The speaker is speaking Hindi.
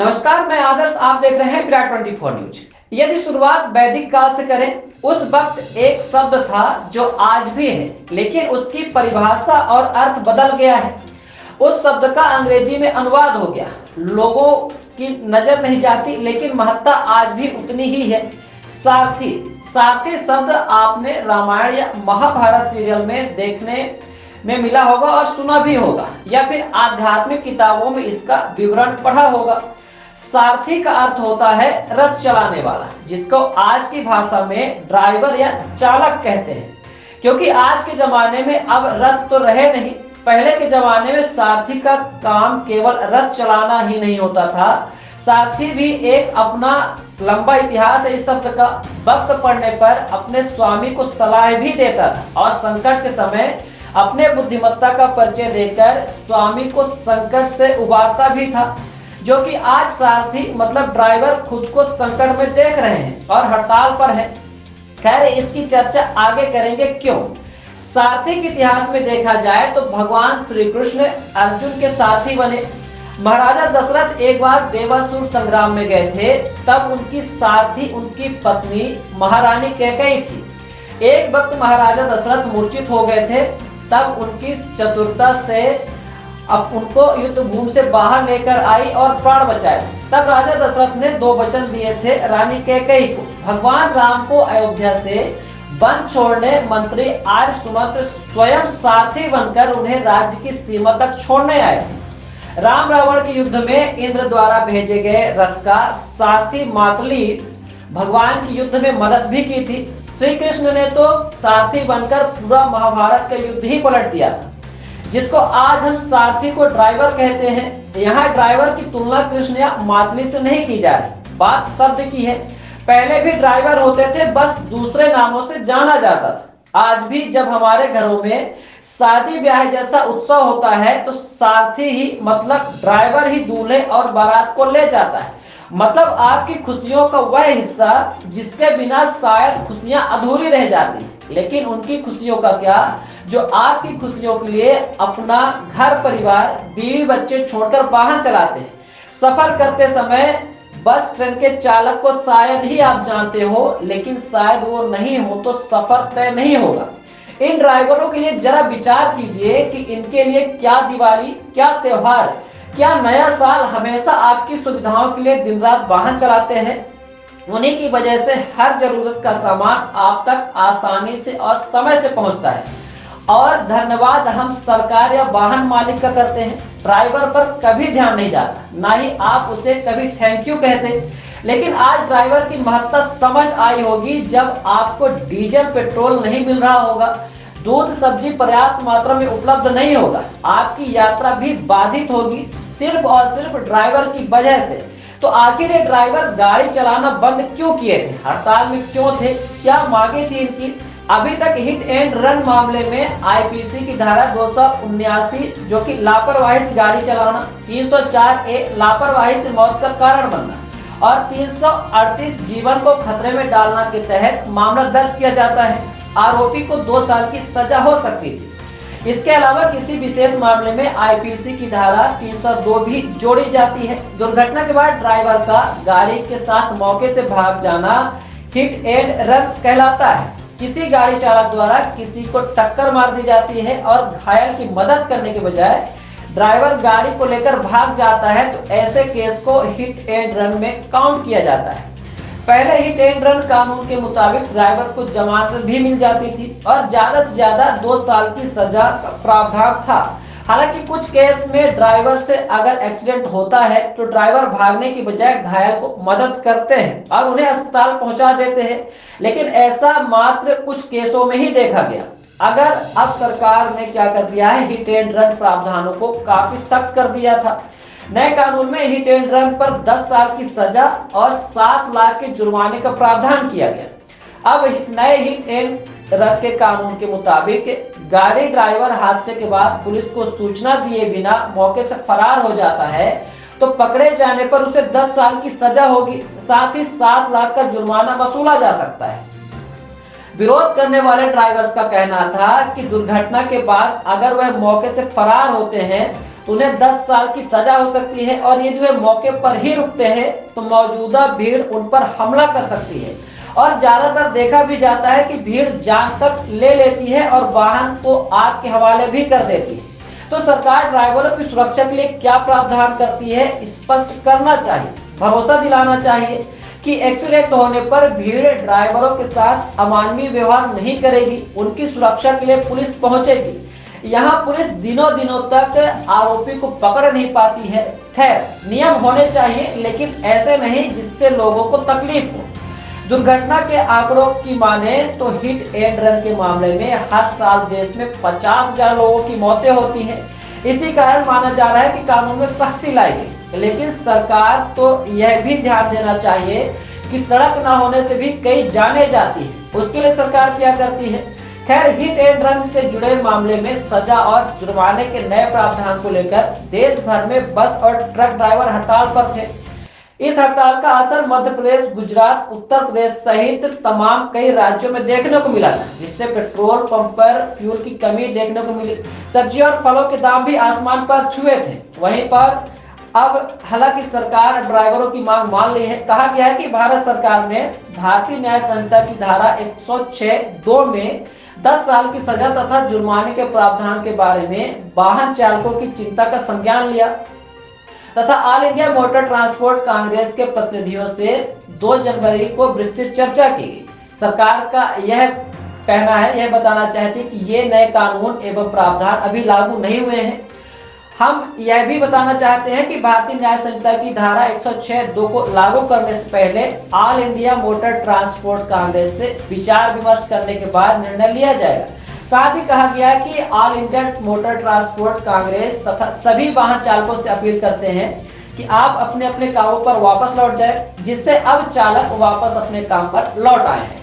नमस्कार, मैं आदर्श। आप देख रहे हैं विराट 24 न्यूज। यदि शुरुआत वैदिक काल से करें, उस वक्त एक शब्द था जो आज भी है, लेकिन उसकी परिभाषा और अर्थ बदल गया है। उस शब्द का अंग्रेजी में अनुवाद हो गया। लोगों की नजर नहीं जाती, लेकिन महत्ता आज भी उतनी ही है। सारथी। सारथी शब्द आपने रामायण या महाभारत सीरियल में देखने में मिला होगा और सुना भी होगा, या फिर आध्यात्मिक किताबों में इसका विवरण पढ़ा होगा। सारथी का अर्थ होता है रथ चलाने वाला, जिसको आज की भाषा में ड्राइवर या चालक कहते हैं। क्योंकि आज के जमाने में अब रथ तो रहे नहीं। पहले के जमाने में सारथी का काम केवल रथ चलाना ही नहीं होता था। सारथी भी एक अपना लंबा इतिहास है इस शब्द का। वक्त पड़ने पर अपने स्वामी को सलाह भी देता था और संकट के समय अपने बुद्धिमत्ता का परिचय देकर स्वामी को संकट से उबारता भी था। जो कि आज सारथी मतलब ड्राइवर खुद को संकट में देख रहे हैं और हड़ताल पर हैं। खैर, इसकी चर्चा आगे करेंगे। क्यों सारथी के इतिहास में देखा जाए तो भगवान श्री कृष्ण अर्जुन के सारथी बने। महाराजा दशरथ एक बार देवासुर संग्राम में गए थे, तब उनकी सारथी उनकी पत्नी महारानी कैकेयी थी। एक वक्त महाराजा दशरथ मूर्छित हो गए थे, तब उनकी चतुरता से अब उनको युद्ध भूमि से बाहर लेकर आई और प्राण बचाए। तब राजा दशरथ ने 2 वचन दिए थे रानी कैकेयी को। भगवान राम को अयोध्या से वन छोड़ने मंत्री आर्य सुमंत्र स्वयं सारथी बनकर उन्हें राज्य की सीमा तक छोड़ने आए थे। राम रावण के युद्ध में इंद्र द्वारा भेजे गए रथ का सारथी मातली भगवान की युद्ध में मदद भी की थी। श्री कृष्ण ने तो सारथी बनकर पूरा महाभारत का युद्ध ही पलट दिया था, जिसको आज हम सारथी को ड्राइवर कहते हैं। यहाँ ड्राइवर की तुलना कृष्ण या मातली से नहीं की जा रही, बात शब्द की है। पहले भी ड्राइवर होते थे, बस दूसरे नामों से जाना जाता था। आज भी जब हमारे घरों में शादी ब्याह जैसा उत्सव होता है तो सारथी ही मतलब ड्राइवर ही दूल्हे और बारात को ले जाता है। मतलब आपकी खुशियों का वह हिस्सा जिसके बिना शायद खुशियां अधूरी रह जाती। लेकिन उनकी खुशियों का क्या जो आपकी खुशियों के लिए अपना घर परिवार बीवी बच्चे छोड़कर वाहन चलाते हैं। सफर करते समय बस ट्रेन के चालक को शायद ही आप जानते हो, लेकिन शायद वो नहीं हो तो सफर तय नहीं होगा। इन ड्राइवरों के लिए जरा विचार कीजिए कि इनके लिए क्या दिवाली, क्या त्योहार, क्या नया साल हमेशा आपकी सुविधाओं के लिए दिन रात वाहन चलाते हैं। उन्हीं की वजह से हर जरूरत का सामान आप तक आसानी से और समय से पहुंचता है। और धन्यवाद हम सरकार या वाहन मालिक का करते हैं। ड्राइवर पर कभी ध्यान नहीं जाता, ना ही आप उसे कभी थैंक यू कहते। लेकिन आज ड्राइवर की महत्ता समझ आई होगी जब आपको डीजल पेट्रोल नहीं मिल रहा होगा, दूध सब्जी पर्याप्त मात्रा में उपलब्ध नहीं होगा, आपकी यात्रा भी बाधित होगी सिर्फ और सिर्फ ड्राइवर की वजह से। तो आखिर ये ड्राइवर गाड़ी चलाना बंद क्यों किए थे? हड़ताल में क्यों थे? क्या मांगे थी इनकी? अभी तक हिट एंड रन मामले में आईपीसी की धारा 279 जो कि लापरवाही से गाड़ी चलाना, 304A लापरवाही से मौत का कारण बनना और 338 जीवन को खतरे में डालना के तहत मामला दर्ज किया जाता है। आरोपी को 2 साल की सजा हो सकती थी। इसके अलावा किसी विशेष मामले में आईपीसी की धारा 302 भी जोड़ी जाती है। दुर्घटना के बाद ड्राइवर का गाड़ी के साथ मौके से भाग जाना हिट एंड रन कहलाता है। किसी गाड़ी चालक द्वारा किसी को टक्कर मार दी जाती है और घायल की मदद करने के बजाय ड्राइवर गाड़ी को लेकर भाग जाता है, तो ऐसे केस को हिट एंड रन में काउंट किया जाता है। पहले हिट एंड रन कानून के मुताबिक ड्राइवर को जमानत भी मिल जाती थी और ज्यादा से ज्यादा 2 साल की सजा का प्रावधान था। हालांकि कुछ केस में ड्राइवर से अगर एक्सीडेंट होता है तो ड्राइवर भागने की बजाय घायल को मदद करते हैं और उन्हें अस्पताल पहुंचा देते हैं। लेकिन ऐसा मात्र कुछ केसों में ही देखा गया। अगर अब सरकार ने क्या कर दिया है, हिट एंड रन प्रावधानों को काफी सख्त कर दिया था। नए कानून में हिट एंड रन पर 10 साल की सजा और 7 लाख के जुर्माने का प्रावधान किया गया। अब नए हिट एंड रन के कानून के मुताबिक गाड़ी ड्राइवर हादसे के बाद पुलिस को सूचना दिए बिना मौके से फरार हो जाता है तो पकड़े जाने पर उसे 10 साल की सजा होगी, साथ ही 7 लाख का जुर्माना वसूला जा सकता है। विरोध करने वाले ड्राइवर्स का कहना था कि दुर्घटना के बाद अगर वह मौके से फरार होते हैं तो उन्हें 10 साल की सजा हो सकती है और यदि वे मौके पर ही रुकते हैं तो मौजूदा भीड़ उन पर हमला कर सकती है। और ज्यादातर देखा भी जाता है कि भीड़ जान तक ले लेती है और वाहन को आग के हवाले भी कर देती है। तो सरकार ड्राइवरों की सुरक्षा के लिए क्या प्रावधान करती है, स्पष्ट करना चाहिए, भरोसा दिलाना चाहिए कि एक्सीडेंट होने पर भीड़ ड्राइवरों के साथ अमानवीय व्यवहार नहीं करेगी, उनकी सुरक्षा के लिए पुलिस पहुंचेगी। यहाँ पुलिस दिनों तक आरोपी को पकड़ नहीं पाती है। खैर, नियम होने चाहिए लेकिन ऐसे नहीं जिससे लोगों को तकलीफ हो। दुर्घटना के आंकड़ों की माने तो हिट एंड रन के मामले में हर साल देश में 50,000 लोगों की मौतें होती हैं। इसी कारण माना जा रहा है कि कानून में सख्ती लाई गई, लेकिन सरकार को यह भी ध्यान देना चाहिए कि सड़क न होने से भी कई जाने जाती है। उसके लिए सरकार क्या करती है? खैर, हिट एंड रन से जुड़े मामले में सजा और जुर्माने के नए प्रावधान को लेकर देश भर में बस और ट्रक ड्राइवर हड़ताल पर थे। इस हड़ताल का असर मध्य प्रदेश, गुजरात, उत्तर प्रदेश सहित तमाम कई राज्यों में देखने को मिला था, जिससे पेट्रोल पंप पर फ्यूल की कमी देखने को मिली। सब्जी और फलों के दाम भी आसमान पर छुए थे। वहीं पर अब हालांकि सरकार ड्राइवरों की मांग मान ली है। कहा गया है कि भारत सरकार ने भारतीय न्याय संहिता की धारा 106(2) में 10 साल की सजा तथा जुर्माने के प्रावधान के बारे में वाहन चालकों की चिंता का संज्ञान लिया तथा all India motor transport Congress के प्रतिनिधियों से 2 जनवरी को विस्तृत चर्चा की गई। सरकार का यह कहना है, यह बताना चाहती है कि ये नए कानून एवं प्रावधान अभी लागू नहीं हुए हैं। हम यह भी बताना चाहते हैं कि भारतीय न्याय संहिता की धारा 106(2) को लागू करने से पहले all India motor transport Congress से विचार विमर्श करने के बाद निर्णय लिया जाएगा। साथ ही कहा गया है कि all India motor transport Congress तथा सभी वाहन चालकों से अपील करते हैं कि आप अपने अपने कामों पर वापस लौट जाएं, जिससे अब चालक वापस अपने काम पर लौट आए हैं।